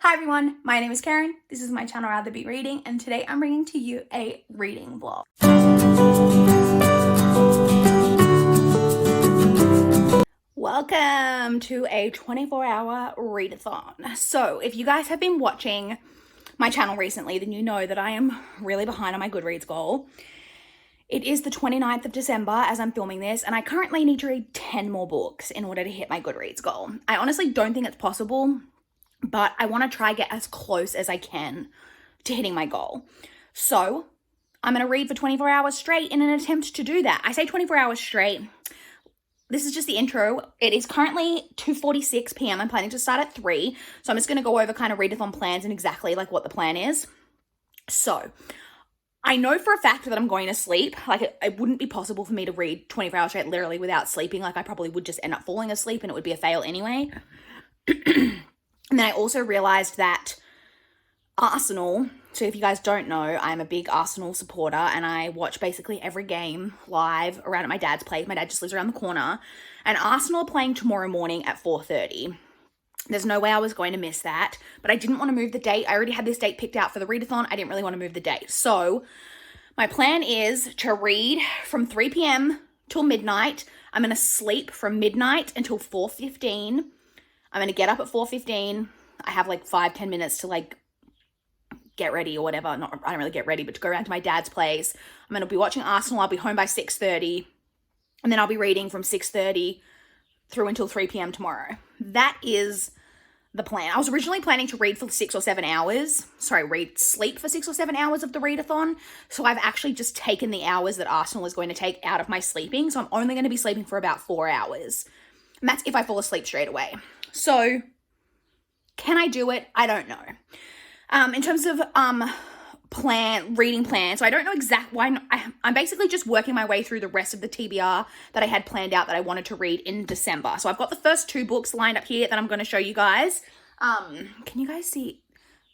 Hi everyone, my name is Karen. This is my channel RatherBeReading, and today I'm bringing to you a reading vlog. Welcome to a 24-hour readathon. So if you guys have been watching my channel recently, then you know that I am really behind on my Goodreads goal. It is the 29th of December as I'm filming this, and I currently need to read 10 more books in order to hit my Goodreads goal. I honestly don't think it's possible, but I want to try get as close as I can to hitting my goal. So I'm going to read for 24 hours straight in an attempt to do that. I say 24 hours straight. This is just the intro. It is currently 2:46 p.m. I'm planning to start at 3. So I'm just going to go over kind of readathon plans and exactly like what the plan is. So I know for a fact that I'm going to sleep. Like it wouldn't be possible for me to read 24 hours straight literally without sleeping. Like I probably would just end up falling asleep and it would be a fail anyway. And then I also realized that Arsenal, so if you guys don't know, I'm a big Arsenal supporter and I watch basically every game live around at my dad's place. My dad just lives around the corner. And Arsenal are playing tomorrow morning at 4:30. There's no way I was going to miss that, but I didn't want to move the date. I already had this date picked out for the readathon. I didn't really want to move the date. So my plan is to read from 3 p.m. till midnight. I'm going to sleep from midnight until 4:15. I'm going to get up at 4:15. I have like 5-10 minutes to like get ready or whatever. I don't really get ready, but to go around to my dad's place. I'm going to be watching Arsenal. I'll be home by 6:30. And then I'll be reading from 6:30 through until 3 p.m. tomorrow. That is the plan. I was originally planning to read for 6 or 7 hours. Sleep for 6 or 7 hours of the readathon. So I've actually just taken the hours that Arsenal is going to take out of my sleeping. So I'm only going to be sleeping for about 4 hours. And that's if I fall asleep straight away. So can I do it? I don't know. In terms of reading plan, so I don't know I'm basically just working my way through the rest of the TBR that I had planned out that I wanted to read in December. So I've got the first 2 books lined up here that I'm going to show you guys. Can you guys see?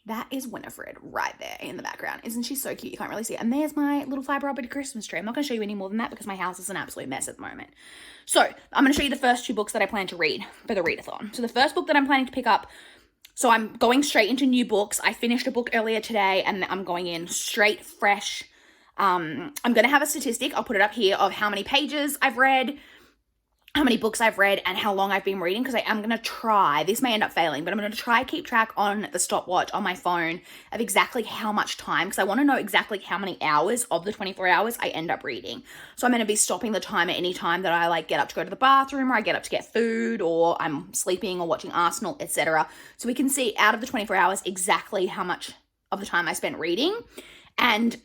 That is Winifred right there in the background. Isn't she so cute? You can't really see it. And there's my little fiber optic Christmas tree. I'm not going to show you any more than that because my house is an absolute mess at the moment. So I'm going to show you the first 2 books that I plan to read for the readathon. So the first book that I'm planning to pick up, so I'm going straight into new books. I finished a book earlier today and I'm going in straight, fresh. I'm going to have a statistic. I'll put it up here of how many pages I've read, how many books I've read, and how long I've been reading, because I am going to try, this may end up failing, but I'm going to try keep track on the stopwatch on my phone of exactly how much time, because I want to know exactly how many hours of the 24 hours I end up reading. So I'm going to be stopping the time at any time that I like get up to go to the bathroom, or I get up to get food, or I'm sleeping or watching Arsenal, etc. So we can see out of the 24 hours exactly how much of the time I spent reading, and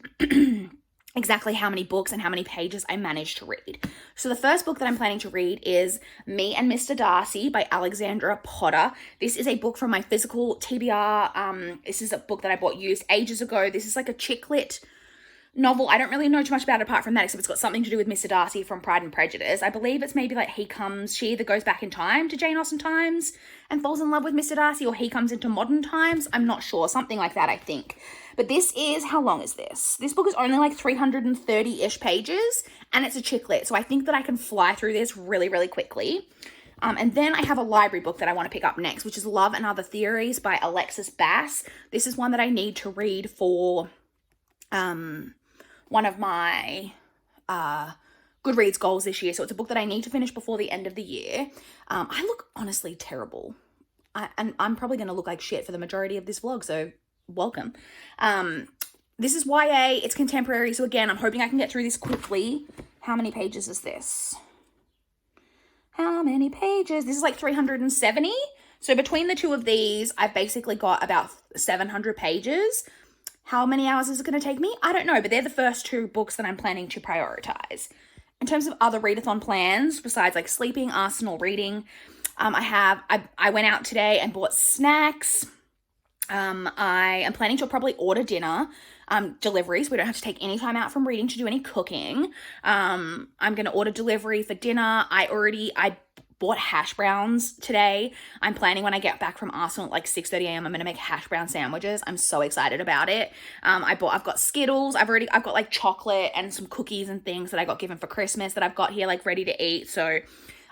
exactly how many books and how many pages I managed to read. So the first book that I'm planning to read is Me and Mr. Darcy by Alexandra Potter. This is a book from my physical TBR. This is a book that I bought used ages ago. This is like a chick lit novel. I don't really know too much about it apart from that, except it's got something to do with Mr. Darcy from Pride and Prejudice. I believe it's maybe like she either goes back in time to Jane Austen times and falls in love with Mr. Darcy, or he comes into modern times. I'm not sure. Something like that, I think. But this is, how long is this? This book is only like 330-ish pages, and it's a chick lit. So I think that I can fly through this really, really quickly. And then I have a library book that I want to pick up next, which is Love and Other Theories by Alexis Bass. This is one that I need to read for one of my Goodreads goals this year. So it's a book that I need to finish before the end of the year. I look honestly terrible. And I'm probably going to look like shit for the majority of this vlog, so welcome. This is YA, it's contemporary, so again, I'm hoping I can get through this quickly. How many pages is this? How many pages? This is like 370. So between the 2 of these, I've basically got about 700 pages. How many hours is it going to take me? I don't know, but they're the first 2 books that I'm planning to prioritize. In terms of other readathon plans, besides like sleeping, Arsenal, reading, I went out today and bought snacks. I am planning to probably order dinner, deliveries. We don't have to take any time out from reading to do any cooking. I'm going to order delivery for dinner. I bought hash browns today. I'm planning when I get back from Arsenal at like 6:30 a.m. I'm going to make hash brown sandwiches. I'm so excited about it. I've got Skittles. I've got like chocolate and some cookies and things that I got given for Christmas that I've got here like ready to eat. So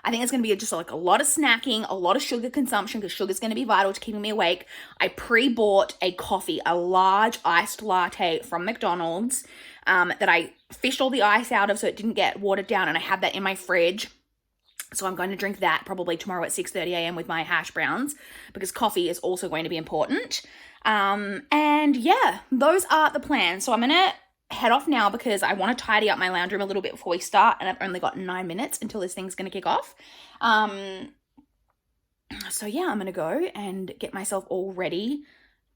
I think it's going to be just like a lot of snacking, a lot of sugar consumption, because sugar is going to be vital to keeping me awake. I pre-bought a coffee, a large iced latte from McDonald's that I fished all the ice out of so it didn't get watered down, and I have that in my fridge. So I'm going to drink that probably tomorrow at 6:30 a.m. with my hash browns, because coffee is also going to be important. And yeah, those are the plans. So I'm going to head off now because I want to tidy up my lounge room a little bit before we start, and I've only got 9 minutes until this thing's going to kick off. So yeah, I'm going to go and get myself all ready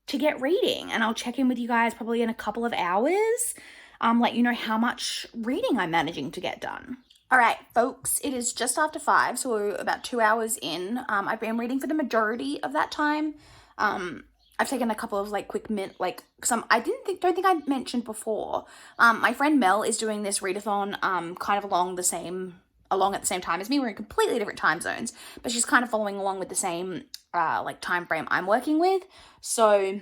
to get reading, and I'll check in with you guys probably in a couple of hours, let you know how much reading I'm managing to get done. All right, folks, it is just after 5, so we're about 2 hours in. I've been reading for the majority of that time. I've taken a couple of quick because I don't think I mentioned before. My friend Mel is doing this readathon kind of along at the same time as me. We're in completely different time zones, but she's kind of following along with the same time frame I'm working with. So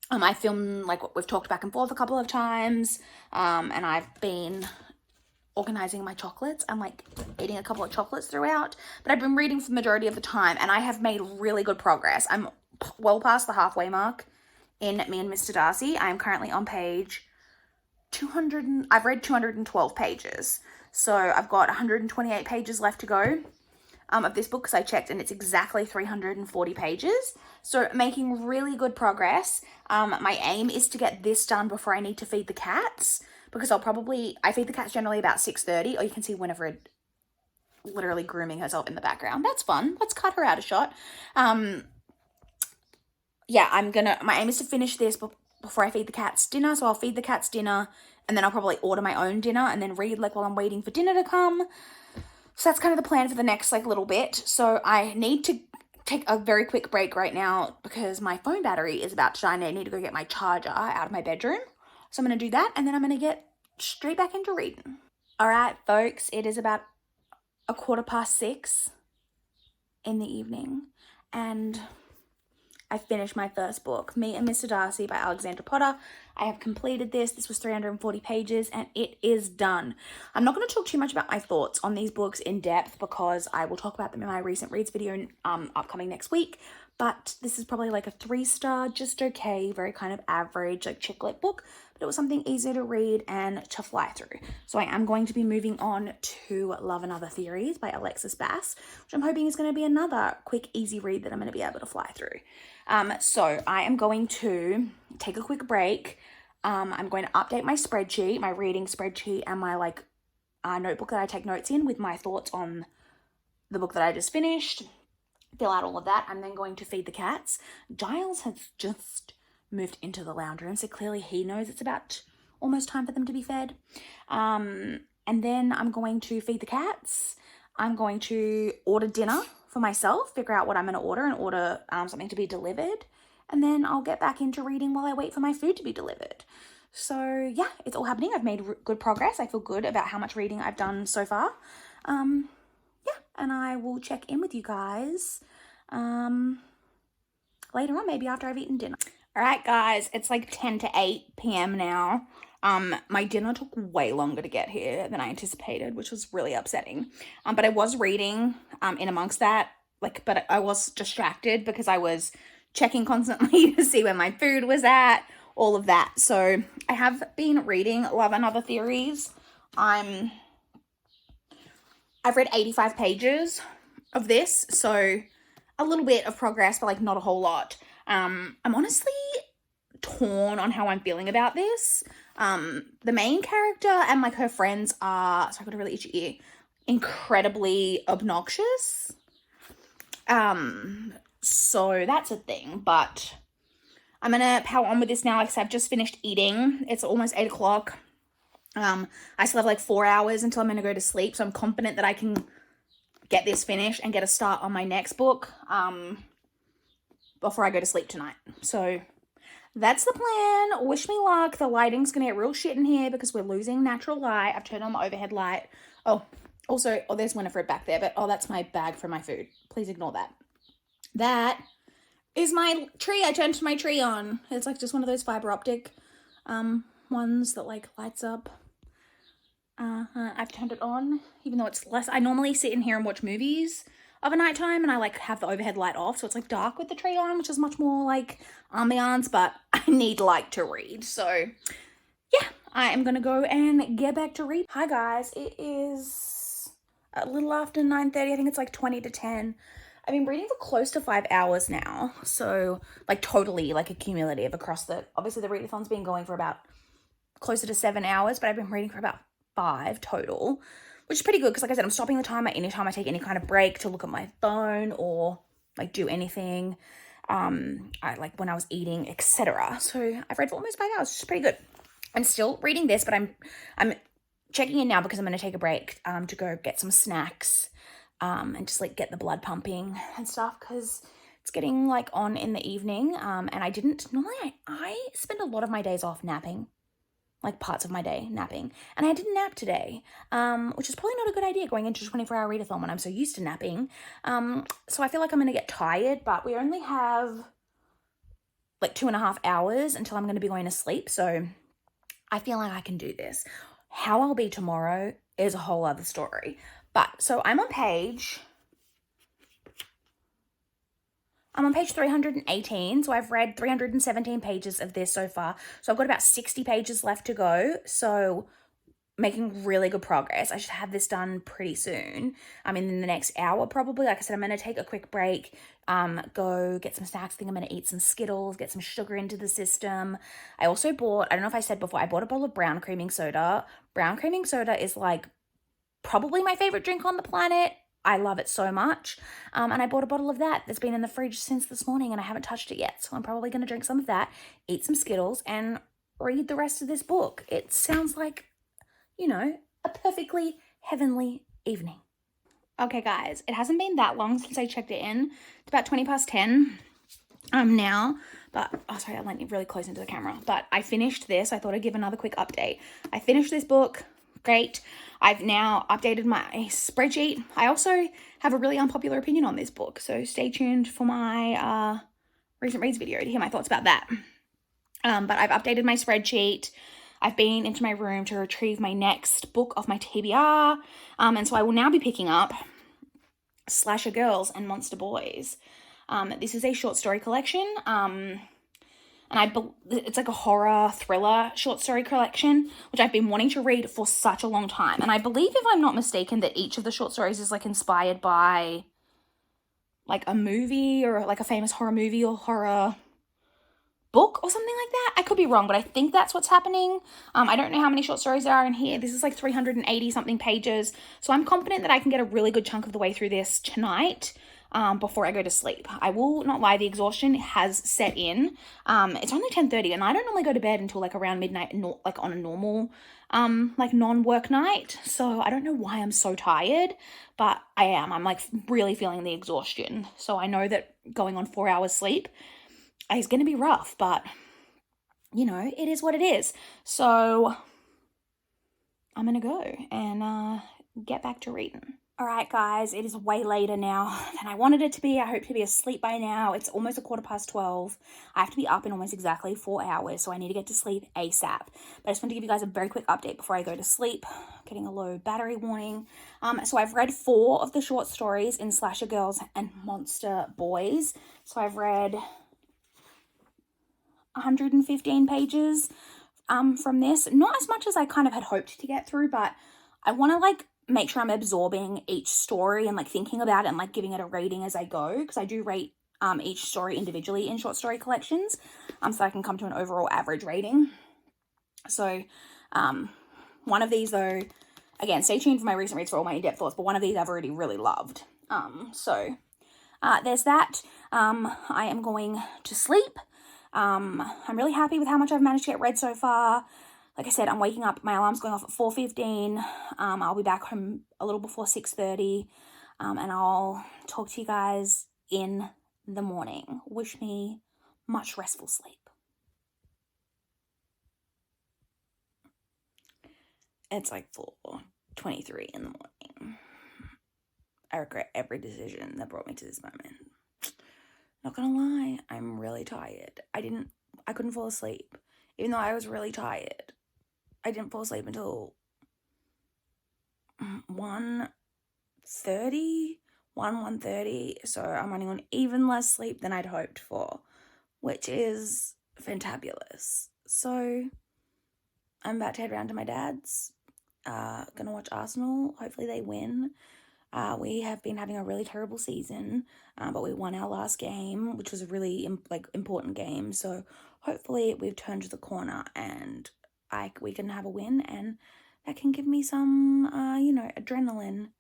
I film what we've talked back and forth a couple of times, and I've been organizing my chocolates and eating a couple of chocolates throughout, but I've been reading for the majority of the time, and I have made really good progress. I'm well past the halfway mark in Me and Mr. Darcy. I'm currently on page 200 I've read 212 pages, so I've got 128 pages left to go of this book, because I checked and it's exactly 340 pages, so making really good progress. My aim is to get this done before I need to feed the cats, because I feed the cats generally about 6:30, or you can see Winifred literally grooming herself in the background. That's fun. Let's cut her out a shot. Yeah, my aim is to finish this before I feed the cats dinner, so I'll feed the cats dinner, and then I'll probably order my own dinner, and then read while I'm waiting for dinner to come. So that's kind of the plan for the next little bit. So I need to take a very quick break right now because my phone battery is about to die, and I need to go get my charger out of my bedroom. So I'm going to do that, and then I'm going to get straight back into reading. All right, folks, it is about 6:15 in the evening, and I finished my first book, Me and Mr. Darcy by Alexandra Potter. I have completed this. This was 340 pages, and it is done. I'm not going to talk too much about my thoughts on these books in depth, because I will talk about them in my recent reads video upcoming next week. But this is probably a 3-star, just okay, very kind of average, chick lit book. But it was something easy to read and to fly through. So I am going to be moving on to Love and Other Theories by Alexis Bass, which I'm hoping is going to be another quick, easy read that I'm going to be able to fly through. So I am going to take a quick break. I'm going to update my spreadsheet, my reading spreadsheet, and my notebook that I take notes in with my thoughts on the book that I just finished. Fill out all of that. I'm then going to feed the cats. Giles has just moved into the lounge room, so clearly he knows it's about almost time for them to be fed. And then I'm going to feed the cats. I'm going to order dinner for myself, figure out what I'm going to order, and order something to be delivered. And then I'll get back into reading while I wait for my food to be delivered. So yeah, it's all happening. I've made good progress. I feel good about how much reading I've done so far. Yeah, and I will check in with you guys later on, maybe after I've eaten dinner. All right, guys, it's 10 to 8 p.m. now. My dinner took way longer to get here than I anticipated, which was really upsetting. But I was reading in amongst that, but I was distracted because I was checking constantly to see where my food was at, all of that. So I have been reading Love and Other Theories. I've read 85 pages of this, so a little bit of progress, but not a whole lot. I'm honestly torn on how I'm feeling about this. The main character and her friends are, sorry, I got a really itchy ear, incredibly obnoxious. So that's a thing, but I'm gonna power on with this now because I've just finished eating. It's almost 8 o'clock. I still have 4 hours until I'm gonna go to sleep, so I'm confident that I can get this finished and get a start on my next book before I go to sleep tonight. So that's the plan. Wish me luck. The lighting's gonna get real shit in here because we're losing natural light. I've turned on the overhead light. Oh, also, there's Winifred back there, but that's my bag for my food. Please ignore that. That is my tree. I turned my tree on. It's just one of those fiber optic ones that lights up. I've turned it on, even though it's less. I normally sit in here and watch movies of a nighttime, and I like have the overhead light off, so it's like dark with the tree on, which is much more like ambiance, but I need light to read. So yeah, I am gonna go and get back to read. Hi guys, it is a little after 9:30. I think it's like 20 to 10. I've been reading for close to 5 hours now, so like totally like a cumulative across obviously the readathon's been going for about closer to 7 hours, but I've been reading for about 5 total, which is pretty good because like I said, I'm stopping the timer anytime I take any kind of break to look at my phone or like do anything, I like when I was eating, etc. So I've read for almost 5 hours, which is pretty good. I'm still reading this, but I'm checking in now because I'm going to take a break to go get some snacks and just like get the blood pumping and stuff because it's getting like on in the evening. And I didn't normally I spend a lot of my days off napping, like parts of my day napping, and I didn't nap today, which is probably not a good idea going into a 24-hour readathon when I'm so used to napping. So I feel like I'm gonna get tired, but we only have like 2.5 hours until I'm gonna be going to sleep, so I feel like I can do this. How I'll be tomorrow is a whole other story. But so I'm on page 318, so I've read 317 pages of this so far. So I've got about 60 pages left to go, so making really good progress. I should have this done pretty soon. In the next hour probably. Like I said, I'm going to take a quick break, go get some snacks. I think I'm going to eat some Skittles, get some sugar into the system. I also bought, I don't know if I said before, I bought a bottle of brown creaming soda. Brown creaming soda is like probably my favorite drink on the planet. I love it so much. And I bought a bottle of that that's been in the fridge since this morning and I haven't touched it yet. So I'm probably going to drink some of that, eat some Skittles, and read the rest of this book. It sounds like, a perfectly heavenly evening. Okay, guys, it hasn't been that long since I checked it in. It's about 20 past 10 now. But, oh, sorry, I went really close into the camera. But I finished this. I thought I'd give another quick update. I finished this book. Great. I've now updated my spreadsheet. I also have a really unpopular opinion on this book, so stay tuned for my recent reads video to hear my thoughts about that. But I've updated my spreadsheet. I've been into my room to retrieve my next book off my TBR, and so I will now be picking up Slasher Girls and Monster Boys. This is a short story collection, and it's like a horror thriller short story collection, which I've been wanting to read for such a long time. And I believe, if I'm not mistaken, that each of the short stories is like inspired by like a movie or like a famous horror movie or horror book or something like that. I could be wrong, but I think that's what's happening. I don't know how many short stories there are in here. This is like 380 something pages. So I'm confident that I can get a really good chunk of the way through this tonight. Before I go to sleep. I will not lie, the exhaustion has set in. It's only 10:30 and I don't normally go to bed until like around midnight, like on a normal, like non-work night. So I don't know why I'm so tired, but I am. I'm like really feeling the exhaustion. So I know that going on 4 hours sleep is going to be rough, but it is what it is. So I'm going to go and get back to reading. All right, guys, it is way later now than I wanted it to be. I hope to be asleep by now. It's almost 12:15. I have to be up in almost exactly 4 hours, so I need to get to sleep ASAP. But I just want to give you guys a very quick update before I go to sleep. Getting a low battery warning. So I've read 4 of the short stories in Slasher Girls and Monster Boys. So I've read 115 pages from this. Not as much as I kind of had hoped to get through, but I want to like make sure I'm absorbing each story and like thinking about it and like giving it a rating as I go, because I do rate each story individually in short story collections, so I can come to an overall average rating. So one of these, though, again, stay tuned for my recent reads for all my in-depth thoughts, but one of these I've already really loved. So there's that. I am going to sleep. I'm really happy with how much I've managed to get read so far. Like I said, I'm waking up, my alarm's going off at 4:15. I'll be back home a little before 6:30, and I'll talk to you guys in the morning. Wish me much restful sleep. It's like 4:23 in the morning. I regret every decision that brought me to this moment. Not gonna lie, I'm really tired. I couldn't fall asleep, even though I was really tired. I didn't fall asleep until 1:30, so I'm running on even less sleep than I'd hoped for, which is fantabulous. So I'm about to head around to my dad's, gonna watch Arsenal. Hopefully they win. We have been having a really terrible season, but we won our last game, which was a really important game. So hopefully we've turned the corner and we can have a win, and that can give me some, adrenaline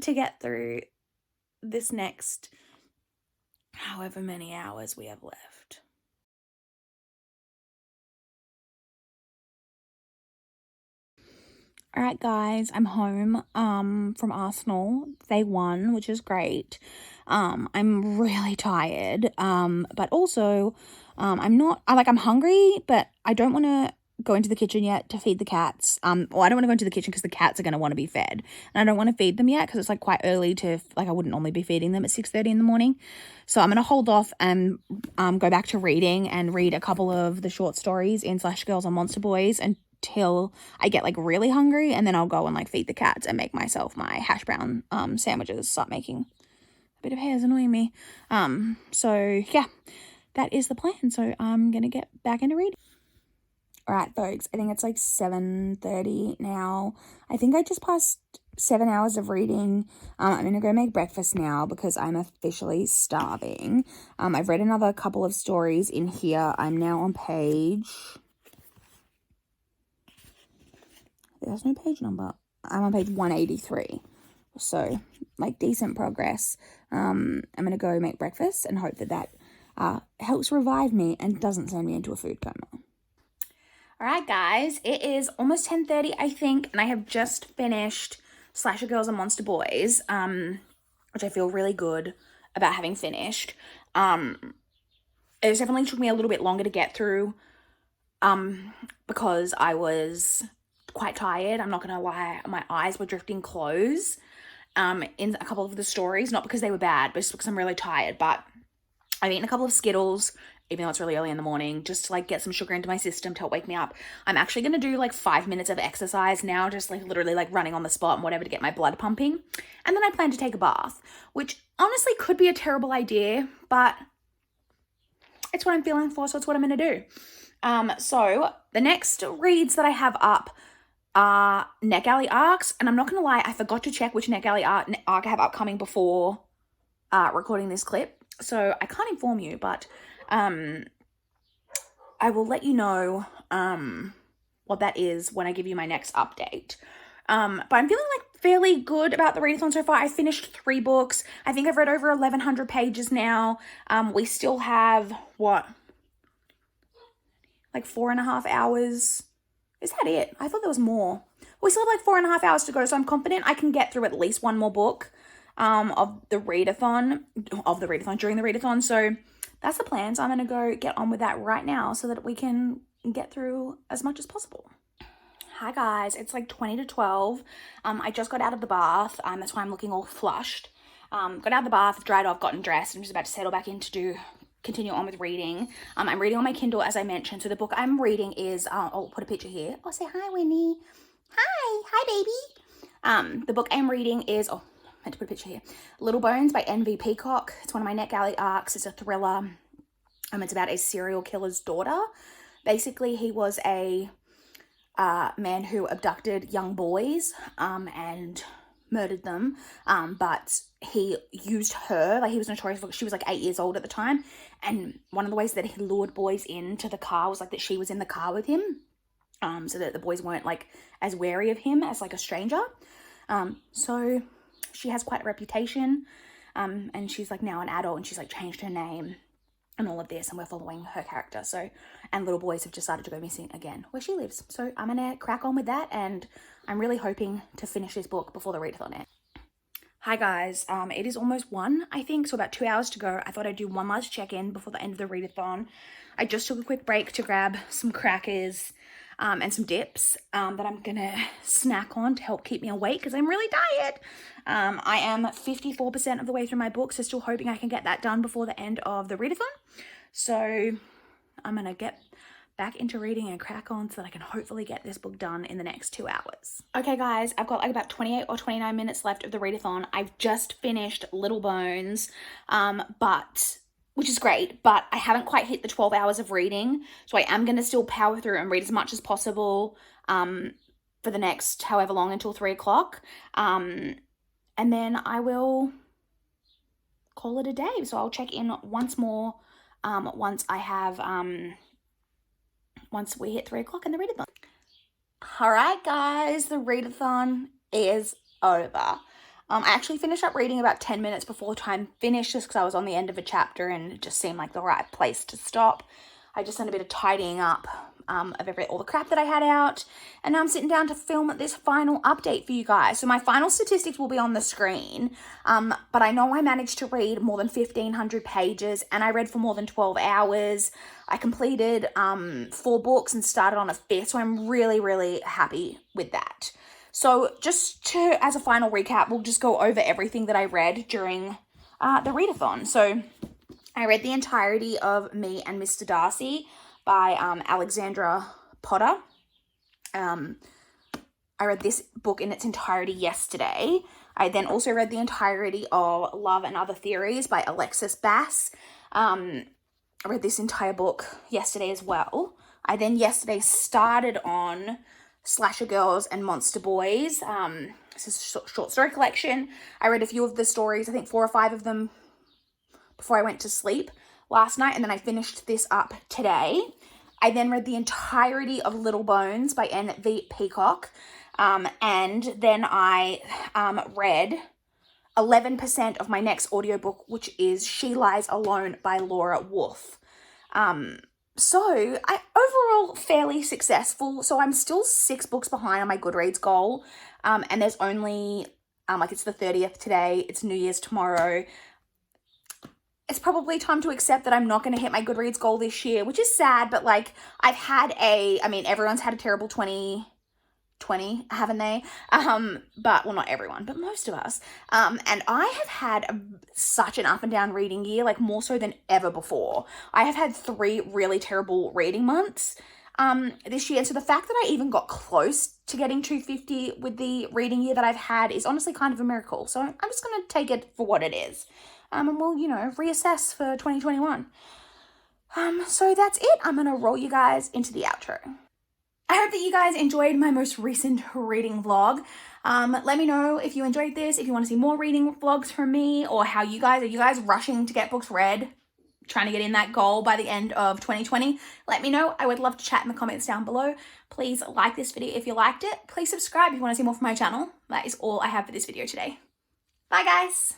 to get through this next however many hours we have left. All right, guys, I'm home from Arsenal. They won, which is great. I'm really tired. But also, I'm hungry, but I don't want to go into the kitchen yet to feed the cats. I don't want to go into the kitchen because the cats are going to want to be fed. And I don't want to feed them yet because it's quite early I wouldn't normally be feeding them at 6:30 in the morning. So I'm going to hold off and go back to reading and read a couple of the short stories in /Girls on Monster Boys until I get really hungry, and then I'll go and feed the cats and make myself my hash brown sandwiches. Start making a bit of hair is annoying me. So yeah, that is the plan. So I'm gonna get back into reading. All right, folks, I think it's 7:30 now. I think I just passed 7 hours of reading. I'm gonna go make breakfast now because I'm officially starving. I've read another couple of stories in here. I'm now on page... There's no page number. I'm on page 183. So, decent progress. I'm going to go make breakfast and hope that helps revive me and doesn't send me into a food coma. All right, guys. It is almost 10:30, I think, and I have just finished /Girls and Monster Boys, which I feel really good about having finished. It definitely took me a little bit longer to get through because I was quite tired. I'm not gonna lie, my eyes were drifting close in a couple of the stories, not because they were bad, but just because I'm really tired. But I've eaten a couple of Skittles, even though it's really early in the morning, just to get some sugar into my system to help wake me up. I'm actually gonna do 5 minutes of exercise now, just literally running on the spot and whatever to get my blood pumping, and then I plan to take a bath, which honestly could be a terrible idea, but it's what I'm feeling for, so it's what I'm gonna do. So the next reads that I have up are NetGalley arcs, and I'm not gonna lie, I forgot to check which NetGalley arc I have upcoming before recording this clip, so I can't inform you, but I will let you know what that is when I give you my next update. But I'm feeling fairly good about the readathon so far. I finished 3 books. I think I've read over 1,100 pages now. We still have 4.5 hours. Is that it? I thought there was more. We still have 4.5 hours to go, so I'm confident I can get through at least one more book of the readathon during the readathon. So that's the plan. So I'm going to go get on with that right now so that we can get through as much as possible. Hi guys, it's 20 to 12. I just got out of the bath. That's why I'm looking all flushed. Got out of the bath, dried off, gotten dressed. I'm just about to settle back in to continue on with reading. I'm reading on my Kindle, as I mentioned. So the book I'm reading is, I'll put a picture here. Oh, say hi, Winnie. Hi, baby. The book I'm reading is, I meant to put a picture here. Little Bones by N.V. Peacock. It's one of my NetGalley arcs. It's a thriller. It's about a serial killer's daughter. Basically, he was a man who abducted young boys and murdered them, but he used her, he was notorious for, she was 8 years old at the time, and one of the ways that he lured boys into the car was that she was in the car with him, so that the boys weren't as wary of him as a stranger. So she has quite a reputation, and she's now an adult, and she's changed her name and all of this, and we're following her character. So, and little boys have just started to go missing again where she lives. So I'm gonna crack on with that, and I'm really hoping to finish this book before the readathon ends. Hi guys, it is almost 1, I think, so about 2 hours to go. I thought I'd do one last check-in before the end of the readathon. I just took a quick break to grab some crackers and some dips that I'm gonna snack on to help keep me awake because I'm really tired. I am 54% of the way through my book, so still hoping I can get that done before the end of the readathon. So I'm gonna get back into reading and crack on so that I can hopefully get this book done in the next 2 hours. Okay guys, I've got like about 28 or 29 minutes left of the readathon. I've just finished Little Bones, which is great, but I haven't quite hit the 12 hours of reading, so I am going to still power through and read as much as possible for the next however long until 3 o'clock, and then I will call it a day. So I'll check in once more once we hit 3 o'clock in the readathon. All right, guys, the readathon is over. I actually finished up reading about 10 minutes before time finished just because I was on the end of a chapter and it just seemed like the right place to stop. I just done a bit of tidying up of all the crap that I had out, and now I'm sitting down to film this final update for you guys. So my final statistics will be on the screen, but I know I managed to read more than 1,500 pages, and I read for more than 12 hours. I completed 4 books and started on a 5th, so I'm really, really happy with that. So as a final recap, we'll just go over everything that I read during the readathon. So I read the entirety of Me and Mr. Darcy by Alexandra Potter. I read this book in its entirety yesterday. I then also read the entirety of Love and Other Theories by Alexis Bass. I read this entire book yesterday as well. I then yesterday started on Slasher Girls and Monster Boys. This is a short story collection. I read a few of the stories, I think 4 or 5 of them, before I went to sleep last night, and then I finished this up today. I then read the entirety of Little Bones by N.V. Peacock, and then I read 11% of my next audiobook, which is She Lies Alone by Laura Wolfe. So I overall fairly successful. So I'm still 6 books behind on my Goodreads goal. And there's only, it's the 30th today. It's New Year's tomorrow. It's probably time to accept that I'm not going to hit my Goodreads goal this year, which is sad. But like everyone's had a terrible 2020, haven't they? Well, not everyone, but most of us. And I have had such an up and down reading year, like more so than ever before. I have had 3 really terrible reading months this year. And so the fact that I even got close to getting 250 with the reading year that I've had is honestly kind of a miracle. So I'm just going to take it for what it is. And we'll, reassess for 2021. So that's it. I'm going to roll you guys into the outro. I hope that you guys enjoyed my most recent reading vlog. Let me know if you enjoyed this, if you want to see more reading vlogs from me, or are you guys rushing to get books read, trying to get in that goal by the end of 2020? Let me know. I would love to chat in the comments down below. Please like this video if you liked it. Please subscribe if you want to see more from my channel. That is all I have for this video today. Bye guys.